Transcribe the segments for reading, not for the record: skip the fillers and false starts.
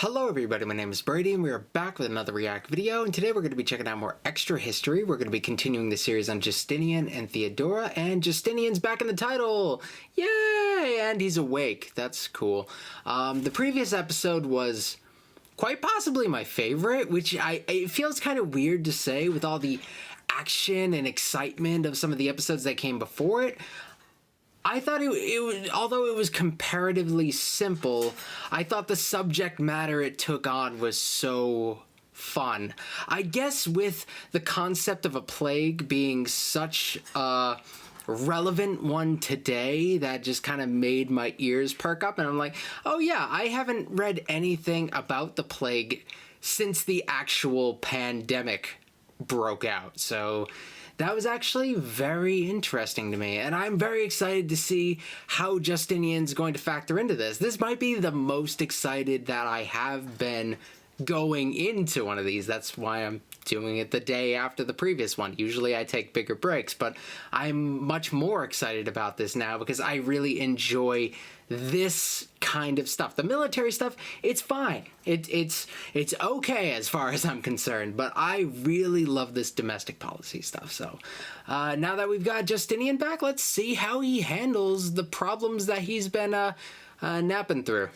Hello everybody, my name is Brady and we are back with another React video, and today we're going to be checking out more extra history. We're going to be continuing the series on Justinian and Theodora, and Justinian's back in the title! Yay! And he's awake. That's cool. The previous episode was quite possibly my favorite, which it feels kind of weird to say with all the action and excitement of some of the episodes that came before it. I thought although it was comparatively simple, I thought the subject matter it took on was so fun. I guess with the concept of a plague being such a relevant one today, that just kind of made my ears perk up, and I'm like, oh yeah, I haven't read anything about the plague since the actual pandemic broke out, so that was actually very interesting to me, and I'm very excited to see how Justinian's going to factor into this. This might be the most excited that I have been going into one of these. That's why I'm doing it the day after the previous one. Usually I take bigger breaks, but I'm much more excited about this now because I really enjoy this kind of stuff. The military stuff, it's fine. It's okay as far as I'm concerned, but I really love this domestic policy stuff. So now that we've got Justinian back, let's see how he handles the problems that he's been napping through.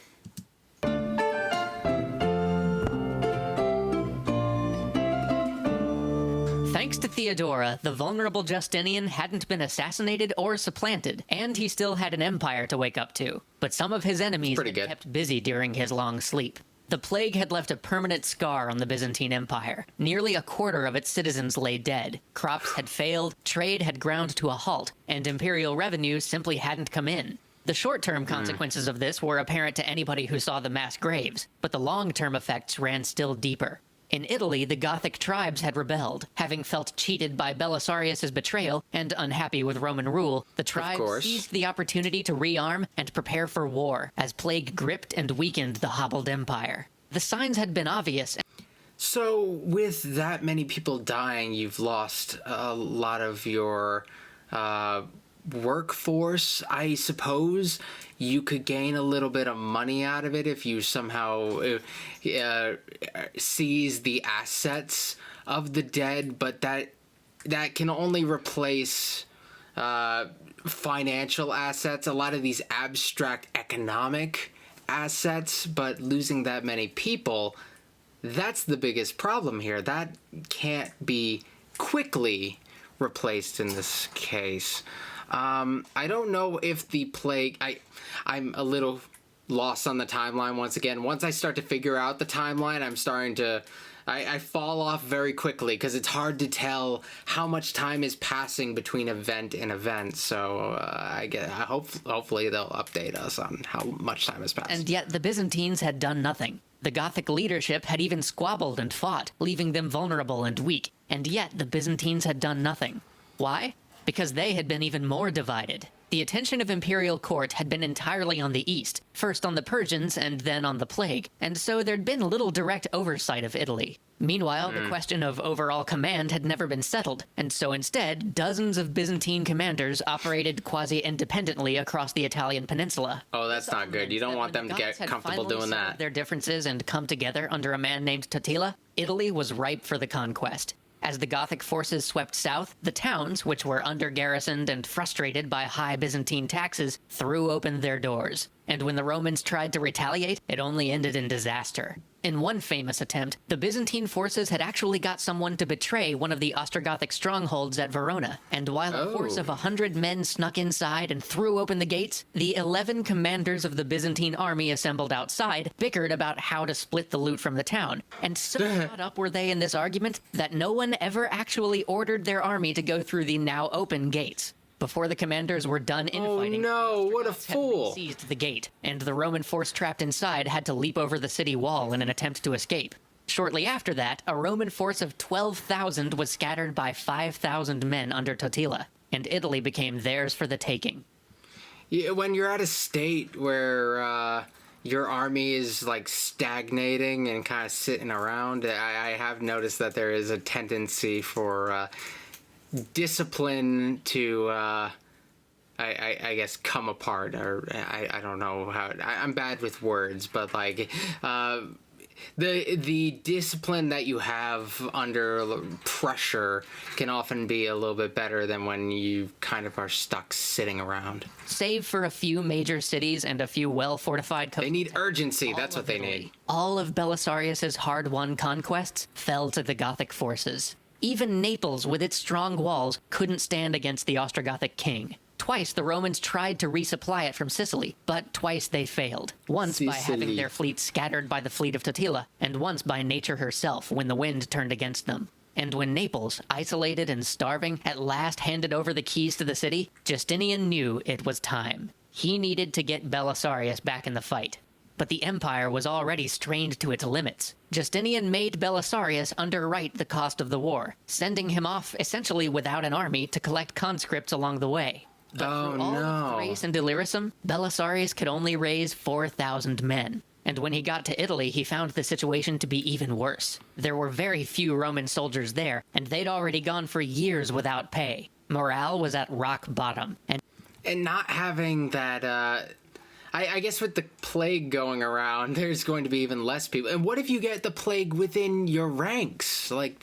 Thanks to Theodora, the vulnerable Justinian hadn't been assassinated or supplanted, and he still had an empire to wake up to. But some of his enemies had kept busy during his long sleep. The plague had left a permanent scar on the Byzantine Empire. Nearly a quarter of its citizens lay dead. Crops had failed, trade had ground to a halt, and imperial revenue simply hadn't come in. The short-term consequences of this were apparent to anybody who saw the mass graves, but the long-term effects ran still deeper. In Italy, the Gothic tribes had rebelled. Having felt cheated by Belisarius' betrayal and unhappy with Roman rule, the tribes seized the opportunity to rearm and prepare for war, as plague gripped and weakened the hobbled empire. The signs had been obvious. So, with that many people dying, you've lost a lot of your workforce. I suppose you could gain a little bit of money out of it if you somehow seize the assets of the dead, but that can only replace financial assets, a lot of these abstract economic assets, but losing that many people, that's the biggest problem here. That can't be quickly replaced in this case. I don't know if the plague... I'm a little lost on the timeline once again. Once I start to figure out the timeline, I'm starting to... I fall off very quickly because it's hard to tell how much time is passing between event and event. So hopefully they'll update us on how much time has passed. And yet the Byzantines had done nothing. The Gothic leadership had even squabbled and fought, leaving them vulnerable and weak. And yet the Byzantines had done nothing. Why? Because they had been even more divided. The attention of imperial court had been entirely on the east, first on the Persians and then on the plague, and so there'd been little direct oversight of Italy. Meanwhile, the question of overall command had never been settled, and so instead, dozens of Byzantine commanders operated quasi-independently across the Italian peninsula. Oh, that's not good. You don't want them to get comfortable doing that. Their differences and come together under a man named Totila, Italy was ripe for the conquest. As the Gothic forces swept south, the towns, which were under-garrisoned and frustrated by high Byzantine taxes, threw open their doors. And when the Romans tried to retaliate, it only ended in disaster. In one famous attempt, the Byzantine forces had actually got someone to betray one of the Ostrogothic strongholds at Verona, and while a force of 100 men snuck inside and threw open the gates, the 11 commanders of the Byzantine army assembled outside bickered about how to split the loot from the town, and so caught up were they in this argument that no one ever actually ordered their army to go through the now open gates. Before the commanders were done infighting, oh no, what a fool! Had seized the gate, and the Roman force trapped inside had to leap over the city wall in an attempt to escape. Shortly after that, a Roman force of 12,000 was scattered by 5,000 men under Totila, and Italy became theirs for the taking. Yeah, when you're at a state where your army is like stagnating and kind of sitting around, I have noticed that there is a tendency for discipline to I guess come apart, or I don't know how, I'm bad with words, but like the discipline that you have under pressure can often be a little bit better than when you kind of are stuck sitting around. Save for a few major cities and a few well-fortified They need urgency, that's what they need. All of Belisarius's hard-won conquests fell to the Gothic forces. Even Naples, with its strong walls, couldn't stand against the Ostrogothic king. Twice the Romans tried to resupply it from Sicily, but twice they failed. Once by having their fleet scattered by the fleet of Totila, and once by nature herself when the wind turned against them. And when Naples, isolated and starving, at last handed over the keys to the city, Justinian knew it was time. He needed to get Belisarius back in the fight. But the empire was already strained to its limits. Justinian made Belisarius underwrite the cost of the war, sending him off essentially without an army to collect conscripts along the way. But through all of Thrace and Illyricum, Belisarius could only raise 4,000 men. And when he got to Italy, he found the situation to be even worse. There were very few Roman soldiers there, and they'd already gone for years without pay. Morale was at rock bottom. And not having that, I guess with the plague going around, there's going to be even less people. And what if you get the plague within your ranks? Like,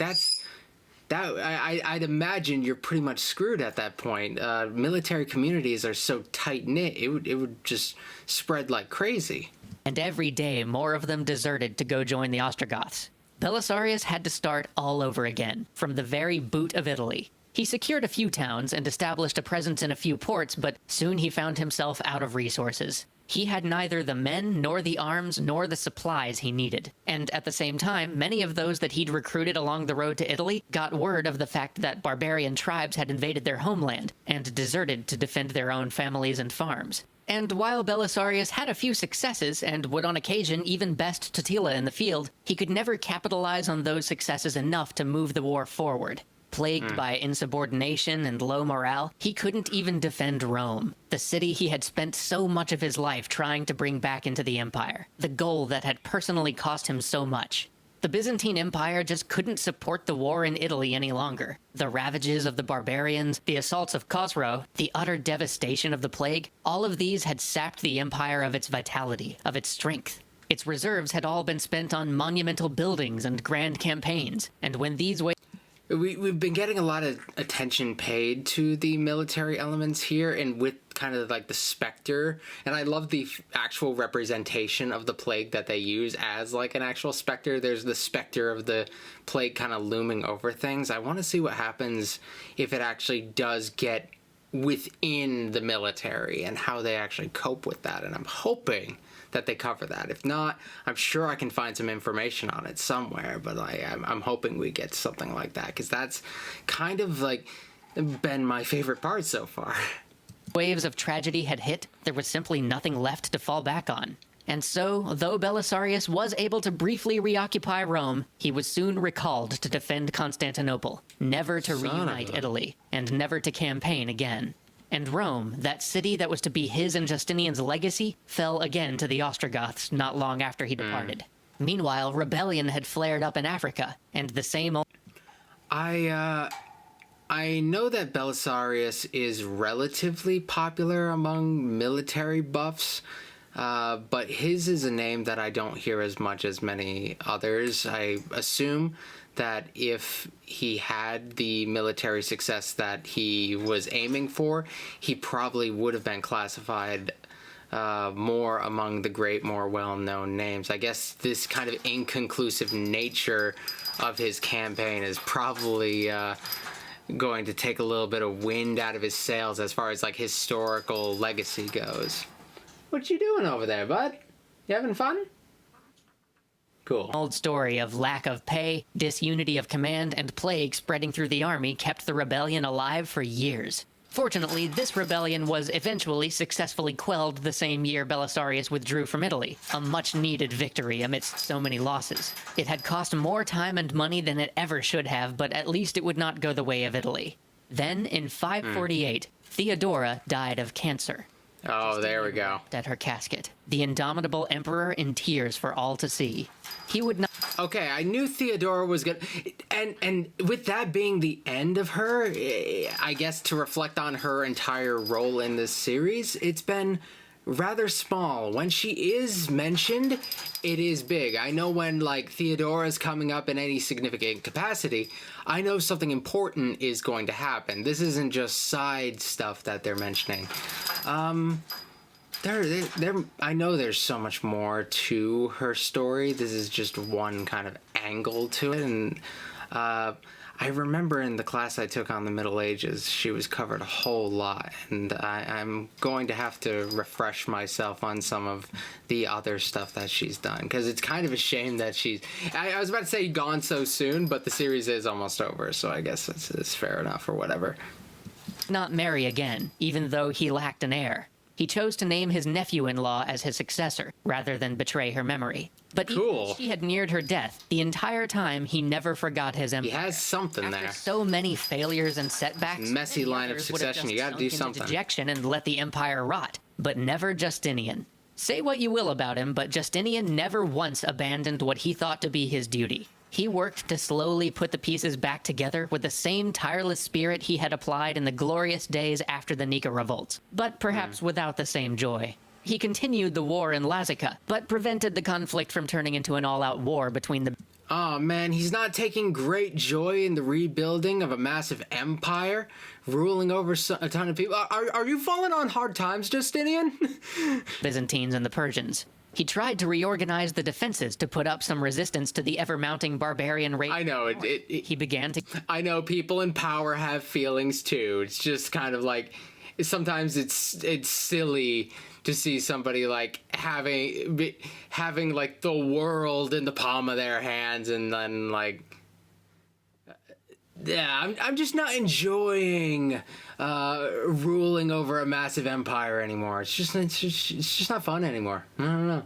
I'd imagine you're pretty much screwed at that point. Military communities are so tight-knit, it would just spread like crazy. And every day, more of them deserted to go join the Ostrogoths. Belisarius had to start all over again, from the very boot of Italy. He secured a few towns and established a presence in a few ports, but soon he found himself out of resources. He had neither the men, nor the arms, nor the supplies he needed. And at the same time, many of those that he'd recruited along the road to Italy got word of the fact that barbarian tribes had invaded their homeland and deserted to defend their own families and farms. And while Belisarius had a few successes, and would on occasion even best Totila in the field, he could never capitalize on those successes enough to move the war forward. Plagued by insubordination and low morale, he couldn't even defend Rome, the city he had spent so much of his life trying to bring back into the empire, the goal that had personally cost him so much. The Byzantine Empire just couldn't support the war in Italy any longer. The ravages of the barbarians, the assaults of Khosrow, the utter devastation of the plague, all of these had sapped the empire of its vitality, of its strength. Its reserves had all been spent on monumental buildings and grand campaigns, and when these We've been getting a lot of attention paid to the military elements here, and with kind of like the specter, and I love the actual representation of the plague that they use as like an actual specter. There's the specter of the plague kind of looming over things. I want to see what happens if it actually does get within the military and how they actually cope with that, and I'm hoping that they cover that. If not, I'm sure I can find some information on it somewhere, but I'm hoping we get something like that, because that's kind of like been my favorite part so far. Waves of tragedy had hit, there was simply nothing left to fall back on. And so, though Belisarius was able to briefly reoccupy Rome, he was soon recalled to defend Constantinople, never to reunite Italy, and never to campaign again. And Rome, that city that was to be his and Justinian's legacy, fell again to the Ostrogoths not long after he departed. Meanwhile, rebellion had flared up in Africa, and the same old... I know that Belisarius is relatively popular among military buffs, but his is a name that I don't hear as much as many others. I assume that if he had the military success that he was aiming for, he probably would have been classified more among the great, more well-known names. I guess this kind of inconclusive nature of his campaign is probably going to take a little bit of wind out of his sails as far as like historical legacy goes. What you doing over there, bud? You having fun? Cool. Old story of lack of pay, disunity of command, and plague spreading through the army kept the rebellion alive for years. Fortunately, this rebellion was eventually successfully quelled the same year Belisarius withdrew from Italy, a much-needed victory amidst so many losses. It had cost more time and money than it ever should have, but at least it would not go the way of Italy. Then, in 548, Theodora died of cancer. Oh, there we go. At her casket, the indomitable emperor in tears for all to see. He would not... Okay, I knew Theodora was gonna... And with that being the end of her, I guess to reflect on her entire role in this series, it's been rather small. When she is mentioned, it is big. I know when, like, Theodora's coming up in any significant capacity, I know something important is going to happen. This isn't just side stuff that they're mentioning. I know there's so much more to her story. This is just one kind of angle to it, and I remember in the class I took on the Middle Ages, she was covered a whole lot, and I'm going to have to refresh myself on some of the other stuff that she's done, because it's kind of a shame that I was about to say gone so soon, but the series is almost over, so I guess it's fair enough or whatever. Not marry again, even though he lacked an heir. He chose to name his nephew-in-law as his successor, rather than betray her memory. But even as she had neared her death, the entire time he never forgot his empire. He has something After there. So many failures and setbacks, messy line of succession. You got to do something. Dejection and let the empire rot, but never Justinian. Say what you will about him, but Justinian never once abandoned what he thought to be his duty. He worked to slowly put the pieces back together with the same tireless spirit he had applied in the glorious days after the Nika revolts, but perhaps without the same joy. He continued the war in Lazica, but prevented the conflict from turning into an all-out war between the... Oh man, he's not taking great joy in the rebuilding of a massive empire, ruling over a ton of people. Are you falling on hard times, Justinian? Byzantines and the Persians. He tried to reorganize the defenses to put up some resistance to the ever-mounting barbarian rage. I know, he began to... I know people in power have feelings too. It's just kind of like, sometimes it's silly to see somebody like having like the world in the palm of their hands, and then like, yeah, I'm just not enjoying ruling over a massive empire anymore. It's just not fun anymore. I don't know.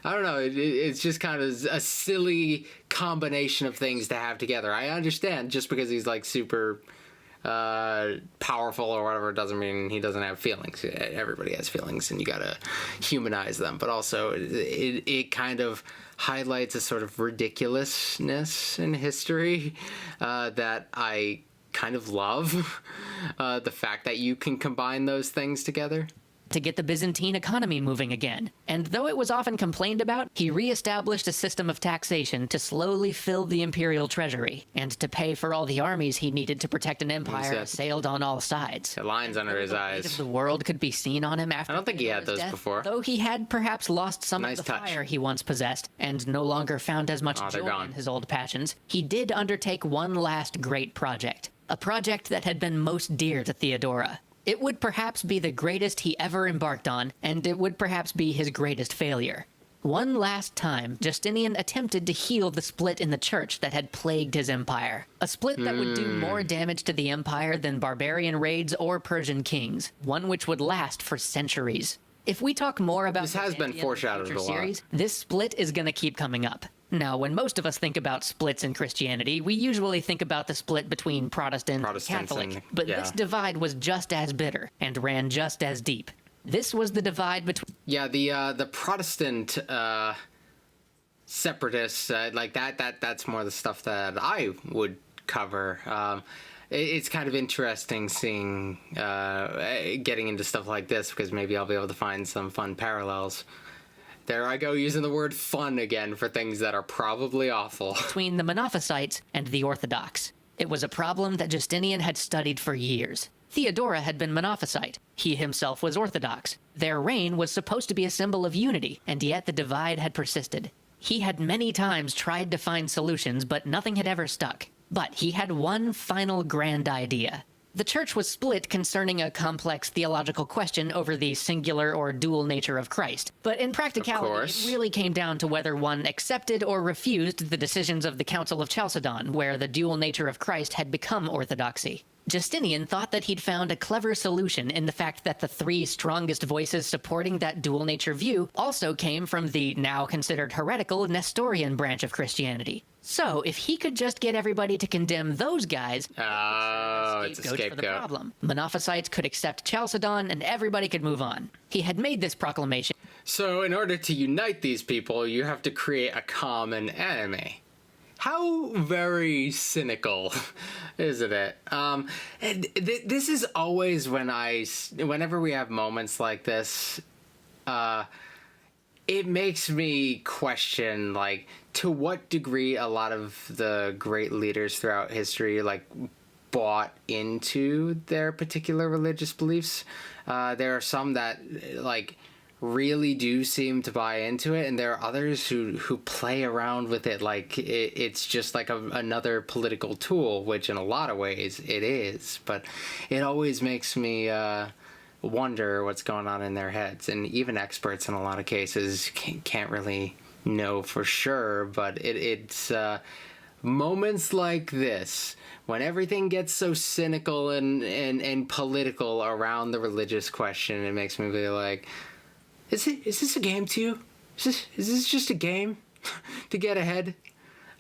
I don't know. It's just kind of a silly combination of things to have together. I understand just because he's like super powerful or whatever doesn't mean he doesn't have feelings. Everybody has feelings, and you gotta humanize them. But also, it kind of highlights a sort of ridiculousness in history that I kind of love. The fact that you can combine those things together. To get the Byzantine economy moving again. And though it was often complained about, he re-established a system of taxation to slowly fill the imperial treasury, and to pay for all the armies he needed to protect an empire assailed on all sides. The lines under his eyes. If the world could be seen on him after I don't think he had those death, before. Though he had perhaps lost some of the fire he once possessed, and no longer found as much joy in his old passions, he did undertake one last great project. A project that had been most dear to Theodora. It would perhaps be the greatest he ever embarked on, and it would perhaps be his greatest failure. One last time, Justinian attempted to heal the split in the church that had plagued his empire. A split that would do more damage to the empire than barbarian raids or Persian kings, one which would last for centuries. If we talk more about this has been foreshadowed a lot. Series, this split is going to keep coming up. Now, when most of us think about splits in Christianity, we usually think about the split between Protestant and Catholic. But this divide was just as bitter and ran just as deep. This was the divide between... Yeah, the Protestant separatists, like that's more the stuff that I would cover. It's kind of interesting seeing, getting into stuff like this, because maybe I'll be able to find some fun parallels. There I go, using the word fun again for things that are probably awful. Between the Monophysites and the Orthodox. It was a problem that Justinian had studied for years. Theodora had been Monophysite. He himself was Orthodox. Their reign was supposed to be a symbol of unity, and yet the divide had persisted. He had many times tried to find solutions, but nothing had ever stuck. But he had one final grand idea. The church was split concerning a complex theological question over the singular or dual nature of Christ. But in practicality, it really came down to whether one accepted or refused the decisions of the Council of Chalcedon, where the dual nature of Christ had become orthodoxy. Justinian thought that he'd found a clever solution in the fact that the three strongest voices supporting that dual nature view also came from the now considered heretical Nestorian branch of Christianity. So, if he could just get everybody to condemn those guys, it's a scapegoat for the problem. Monophysites could accept Chalcedon, and everybody could move on. He had made this proclamation. So, in order to unite these people, you have to create a common enemy. how very cynical, isn't it? And this is always whenever we have moments like this, it makes me question, like, to what degree a lot of the great leaders throughout history, like, bought into their particular religious beliefs. There are some that, like, really do seem to buy into it, and there are others who play around with it like it's just like another political tool, which in a lot of ways it is. But it always makes me wonder what's going on in their heads, and even experts in a lot of cases can't really know for sure. But it's moments like this, when everything gets so cynical and political around the religious question, it makes me be like, is this a game to you? Is this just a game to get ahead?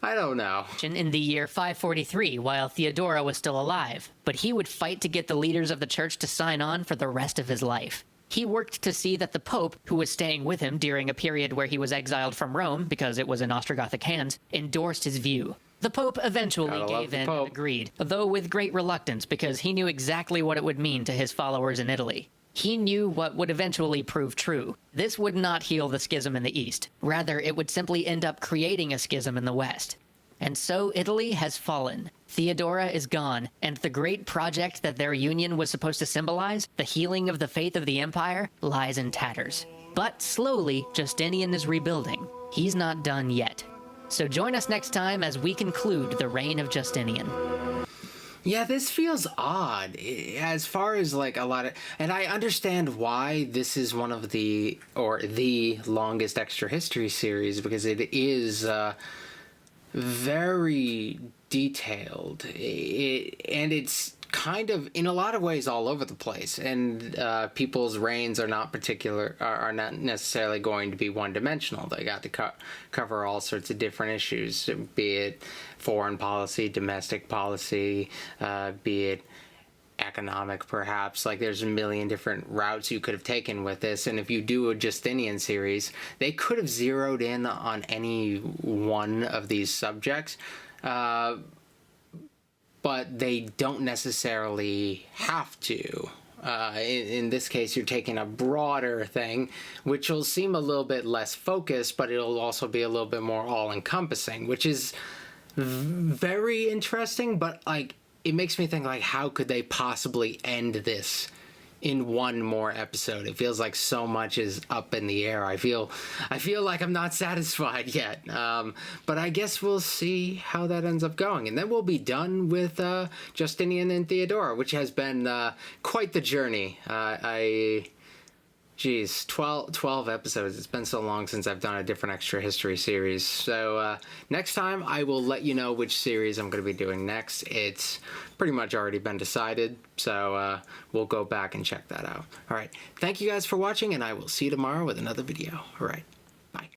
I don't know. In the year 543, while Theodora was still alive, but he would fight to get the leaders of the church to sign on for the rest of his life. He worked to see that the Pope, who was staying with him during a period where he was exiled from Rome because it was in Ostrogothic hands, endorsed his view. The Pope eventually gave in and agreed, though with great reluctance because he knew exactly what it would mean to his followers in Italy. He knew what would eventually prove true. This would not heal the schism in the East. Rather, it would simply end up creating a schism in the West. And so Italy has fallen. Theodora is gone, and the great project that their union was supposed to symbolize, the healing of the faith of the empire, lies in tatters. But slowly, Justinian is rebuilding. He's not done yet. So join us next time as we conclude the reign of Justinian. Yeah, this feels odd as far as like a lot of, and I understand why this is one of the longest extra history series, because it is very detailed, and it's kind of in a lot of ways all over the place, and people's reigns are not necessarily going to be one-dimensional. They got to cover all sorts of different issues, be it foreign policy, domestic policy, be it economic, perhaps. Like, there's a million different routes you could have taken with this, and if you do a Justinian series, they could have zeroed in on any one of these subjects, but they don't necessarily have to. In this case, you're taking a broader thing, which will seem a little bit less focused, but it'll also be a little bit more all-encompassing, which is very interesting. But like, it makes me think, like, how could they possibly end this in one more episode? It feels like so much is up in the air. I feel like I'm not satisfied yet. But I guess we'll see how that ends up going. And then we'll be done with Justinian and Theodora, which has been quite the journey. Geez, 12 episodes. It's been so long since I've done a different extra history series. So next time I will let you know which series I'm going to be doing next. It's pretty much already been decided, so we'll go back and check that out. All right, thank you guys for watching, and I will see you tomorrow with another video. All right.